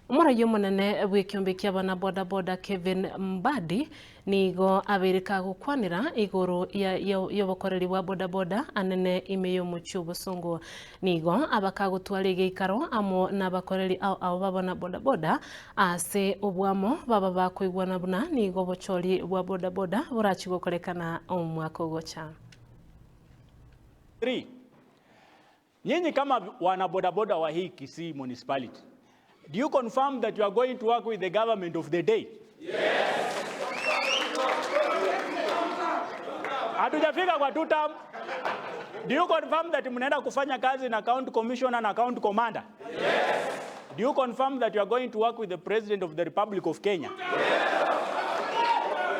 Umarayo munene w'ikiumbi kia bana boda boda Kevin Mbadi nigo abirika gukwanira iguru ya bokoreri wa boda boda anene Imeyo Muchu Busungu nigo abakagutwara igikaro amo n'abakoreri abo babona boda boda ase obwamo baba bakwigwana buna nigo bochori bwa boda boda burachigokorekana omwaka ogocha. 3. Nyinyi kama wana boda boda wa hii Kisii municipality, do you confirm that you are going to work with the government of the day? Yes. Hatujafika kwa 2 term. Do you confirm that mnaenda kufanya kazi na county commissioner na county commander? Yes. Do you confirm that you are going to work with the president of the Republic of Kenya? Yes.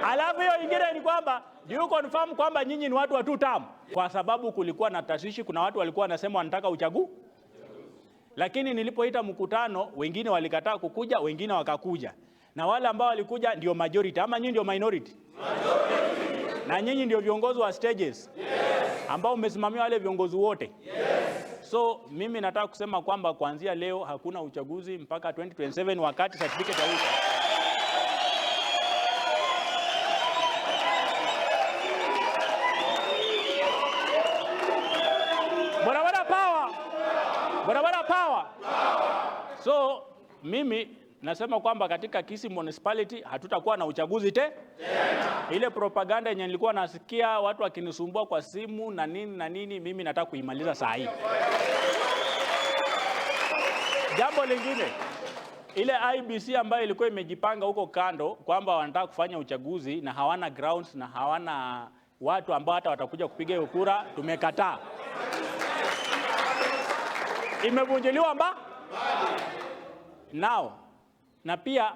Alafu hiyo ingine ni kwamba, do you confirm kwamba nyinyi ni watu wa 2 term? Kwa sababu kulikuwa na tashwishi, kuna watu walikuwa wanasema wanataka uchaguzi. Lakini nilipoita mkutano, wengine walikataa kukuja, wengine wakakuja. Na wale ambao walikuja ndio majority, ama nyinyi ndio minority? Majority. Na nyinyi ndio viongozi wa stages? Yes. Ambao umesimamia wale viongozi wote? Yes. So mimi nataka kusema kwamba kuanzia leo hakuna uchaguzi mpaka 2027 wakati certificate ya wika. Barabara power. So mimi nasema kwamba katika Kisii municipality hatutakuwa na uchaguzi tena. Ile propaganda yenye nilikuwa nasikia watu wakinisumbua kwa simu na nini, mimi nataka kuimaliza saa hii. Jambo lingine, ile IBC ambayo ilikuwa imejipanga huko kando kwamba wanataka kufanya uchaguzi na hawana grounds na hawana watu ambao hata watakuja kupiga kura, tumekataa. Imevunjiliwa now. Na pia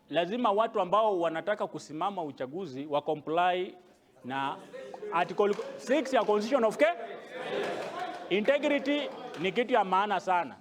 lazima watu ambao wanataka kusimama uchaguzi wa comply na article 6 ya Constitution of Kenya. Integrity ni kitu ya maana sana.